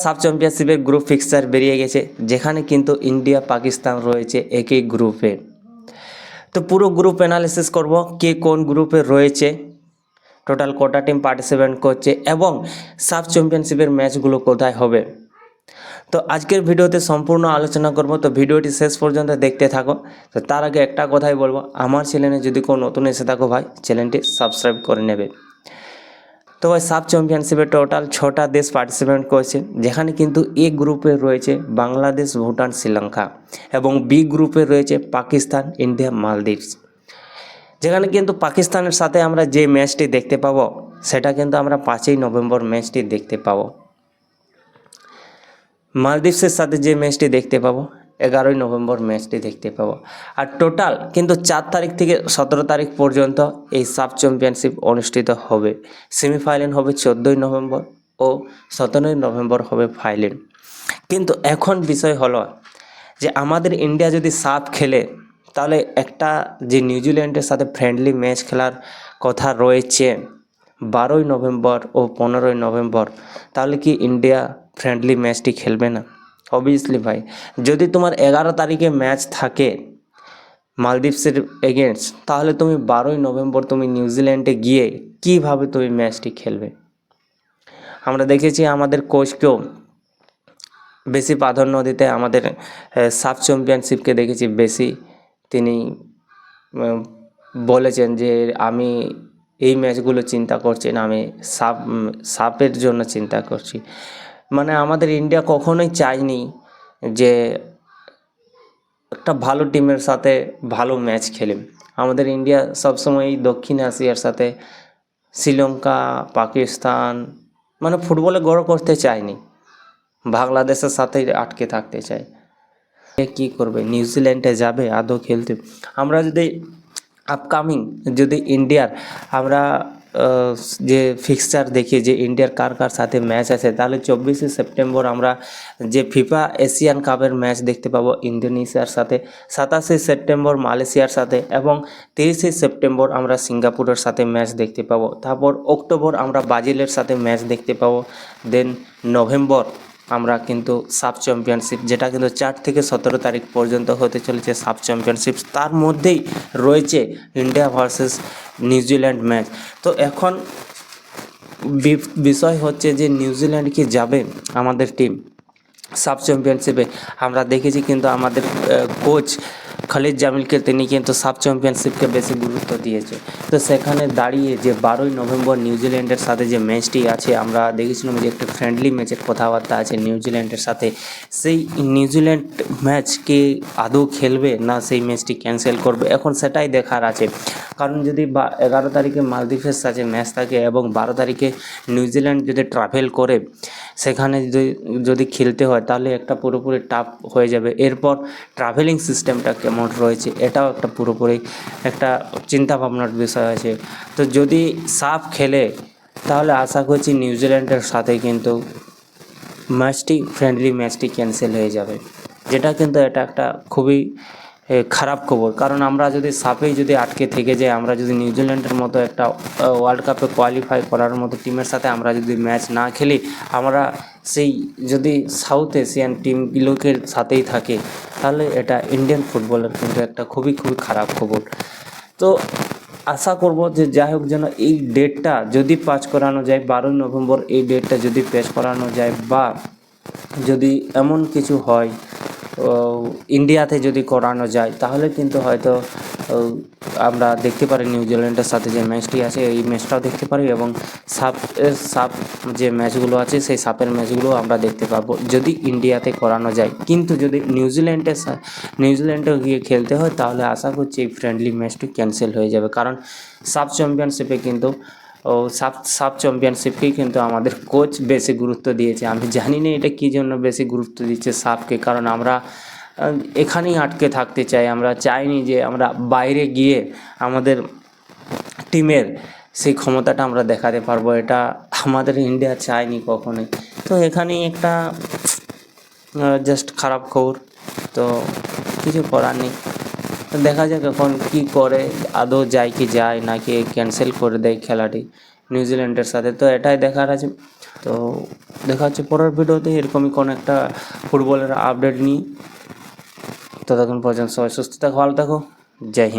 Sub চ্যাম্পিয়নশিপের group fixture বেরিয়ে গেছে, যেখানে কিন্তু ইন্ডিয়া পাকিস্তান রয়েছে একই গ্রুপে। তো পুরো গ্রুপ অ্যানালিসিস করব, কে কোন গ্রুপে রয়েছে, টোটাল কটা টিম পার্টিসিপেট করছে এবং সাব চ্যাম্পিয়নশিপের ম্যাচগুলো কোথায় হবে। তো আজকের ভিডিওতে সম্পূর্ণ আলোচনা করব, তো ভিডিওটি শেষ পর্যন্ত দেখতে থাকো। তো তার আগে একটা কথাই বলবো, আমার চ্যানেলে যদি কোনো নতুন এসে থাকো ভাই, চ্যানেলটি সাবস্ক্রাইব করে নেবে। তো ভাই সাব চ্যাম্পিয়নশিপে টোটাল 6টা দেশ পার্টিসিপেট করছে, যেখানে কিন্তু এ গ্রুপে রয়েছে বাংলাদেশ, ভুটান, শ্রীলঙ্কা এবং বি গ্রুপে রয়েছে পাকিস্তান, ইন্ডিয়া, মালদ্বীপস। যেখানে কিন্তু পাকিস্তানের সাথে আমরা যে ম্যাচটি দেখতে পাবো সেটা কিন্তু আমরা 5ই নভেম্বর ম্যাচটি দেখতে পাবো। মালদ্বীপসের সাথে যে ম্যাচটি দেখতে পাবো 11ই নভেম্বর ম্যাচটি দেখতে পাবো। আর টোটাল কিন্তু 4 তারিখ থেকে 17 তারিখ পর্যন্ত এই সাব চ্যাম্পিয়নশিপ অনুষ্ঠিত হবে। সেমিফাইনাল হবে 14ই নভেম্বর ও 17ই নভেম্বর হবে ফাইনাল। কিন্তু এখন বিষয় হলো যে আমাদের ইন্ডিয়া যদি সাব খেলে, তাহলে একটা যে নিউজিল্যান্ডের সাথে ফ্রেন্ডলি ম্যাচ খেলার কথা রয়েছে 12ই নভেম্বর ও 15ই নভেম্বর, তাহলে কি ইন্ডিয়া ফ্রেন্ডলি ম্যাচটি খেলবে না? অবভিয়াসলি ভাই, যদি তোমার 11 তারিখে ম্যাচ থাকে মালদ্বীপসের এগেনস্ট, তাহলে তুমি 12ই নভেম্বর তুমি নিউজিল্যান্ডে গিয়ে কিভাবে তুমি ম্যাচটি খেলবে? আমরা দেখেছি আমাদের কোচকেও বেশি প্রাধান্য দিতে, আমাদের সাব চ্যাম্পিয়নশিপকে দেখেছি বেশি তিনি বলেছেন যে আমি এই ম্যাচগুলো চিন্তা করছি না, আমি সাপের জন্য চিন্তা করছি। মানে আমাদের ইন্ডিয়া কখনোই চায়নি যে একটা ভালো টিমের সাথে ভালো ম্যাচ খেলে। আমাদের ইন্ডিয়া সবসময় দক্ষিণ এশিয়ার সাথে শ্রীলঙ্কা, পাকিস্তান মানে ফুটবলে গড় করতে চায়নি, বাংলাদেশের সাথেই আটকে থাকতে চায়। কি করবে? নিউজিল্যান্ডে যাবে আদৌ খেলতে? আমরা যদি আপকামিং যদি ইন্ডিয়ার আমরা যে ফিক্সচার দেখি যে ইন্ডিয়ার কার কার সাথে ম্যাচ আছে, তাহলে 24শে সেপ্টেম্বর আমরা যে ফিফা এশিয়ান কাপের ম্যাচ দেখতে পাবো ইন্দোনেশিয়ার সাথে, 27শে সেপ্টেম্বর মালয়েশিয়ার সাথে এবং 23শে সেপ্টেম্বর আমরা সিঙ্গাপুরের সাথে ম্যাচ দেখতে পাবো। তারপর অক্টোবর আমরা ব্রাজিলের সাথে ম্যাচ দেখতে পাবো। দেন নভেম্বর আমরা কিন্তু সাব চ্যাম্পিয়নশিপ, যেটা কিন্তু 4 থেকে 17 তারিখ পর্যন্ত হতে চলেছে সাব চ্যাম্পিয়নশিপ, তার মধ্যেই রয়েছে ইন্ডিয়া ভার্সেস নিউজিল্যান্ড ম্যাচ। তো এখন বিষয় হচ্ছে যে নিউজিল্যান্ড কি যাবে আমাদের টিম সাব চ্যাম্পিয়নশিপে? আমরা দেখেছি কিন্তু আমাদের কোচ খালিদ জামিলকে তিনি কিন্তু সাব চ্যাম্পিয়নশিপকে বেশি গুরুত্ব দিয়েছে। তো সেখানে দাঁড়িয়ে যে 12ই নভেম্বর নিউজিল্যান্ডের সাথে যে ম্যাচটি আছে, আমরা দেখেছিলাম যে একটা ফ্রেন্ডলি ম্যাচের কথাবার্তা আছে নিউজিল্যান্ডের সাথে। সেই নিউজিল্যান্ড ম্যাচ কি আদৌ খেলবে না সেই ম্যাচটি ক্যান্সেল করবে, এখন সেটাই দেখার আছে। কারণ যদি 11 তারিখে মালদ্বীপের সাথে ম্যাচ থাকে এবং 12 তারিখে নিউজিল্যান্ড যদি ট্রাভেল করে সেখানে যদি খেলতে হয়, তাহলে একটা পুরোপুরি টাফ হয়ে যাবে। এরপর ট্রাভেলিং সিস্টেমটা কেমন রয়েছে, এটাও একটা পুরোপুরি একটা চিন্তা ভাবনার বিষয় আছে। তো যদি সাফ খেলে, তাহলে আশা করছি নিউজিল্যান্ডের সাথে কিন্তু ম্যাচটি ফ্রেন্ডলি ম্যাচটি ক্যান্সেল হয়ে যাবে, যেটা কিন্তু এটা একটা খুবই খারাপ খবর। কারণ আমরা যদি সাফেই যদি আটকে থেকে যাই, আমরা যদি নিউজিল্যান্ডের মতো একটা ওয়ার্ল্ড কাপে কোয়ালিফাই করার মতো টিমের সাথে আমরা যদি ম্যাচ না খেলি, আমরা সেই যদি সাউথ এশিয়ান টিমগুলোকে সাথেই থাকে, তাহলে এটা ইন্ডিয়ান ফুটবলের কিন্তু একটা খুবই খারাপ খবর। তো আশা করব যে যাই হোক যেন এই ডেটটা যদি পাস করানো যায়, 12ই নভেম্বর এই ডেটটা যদি পেশ করানো যায়, বা যদি এমন কিছু হয় ইন্ডিয়াতে যদি করানো যায়, তাহলে কিন্তু হয়তো আমরা দেখতে পারি নিউজিল্যান্ডের সাথে যে ম্যাচটি আছে এই ম্যাচটাও দেখতে পারি এবং সাপ যে ম্যাচগুলো আছে সেই সাপের ম্যাচগুলো আমরা দেখতে পাবো যদি ইন্ডিয়াতে করানো যায়। কিন্তু যদি নিউজিল্যান্ডে গিয়ে খেলতে হয়, তাহলে আশা করছি এই ফ্রেন্ডলি ম্যাচটি ক্যান্সেল হয়ে যাবে। কারণ সাব চ্যাম্পিয়নশিপে কিন্তু সাব চ্যাম্পিয়নশিপকেই কিন্তু আমাদের কোচ বেশি গুরুত্ব দিয়েছে। আমি জানি না এটা কী জন্য বেশি গুরুত্ব দিচ্ছে সাবকে, কারণ আমরা এখানেই আটকে থাকতে চাই। আমরা চাইনি যে আমরা বাইরে গিয়ে আমাদের টিমের সেই ক্ষমতাটা আমরা দেখাতে পারবো, এটা আমাদের ইন্ডিয়া চায়নি কখনোই। তো এখানেই একটা জাস্ট খারাপ খবর, তো কিছু করার নেই। দেখা যাক এখন কী করে, আদৌ যায় কি যায় নাকি ক্যান্সেল করে দেয় খেলাটি নিউজিল্যান্ডের সাথে, তো এটাই দেখার আছে। তো দেখা হচ্ছে পরের ভিডিওতে এরকমই কোনো একটা ফুটবলের আপডেট নিয়ে। ততক্ষণ পর্যন্ত সবাই সুস্থ থাকো, ভালো থাকো। জয় হিন্দ।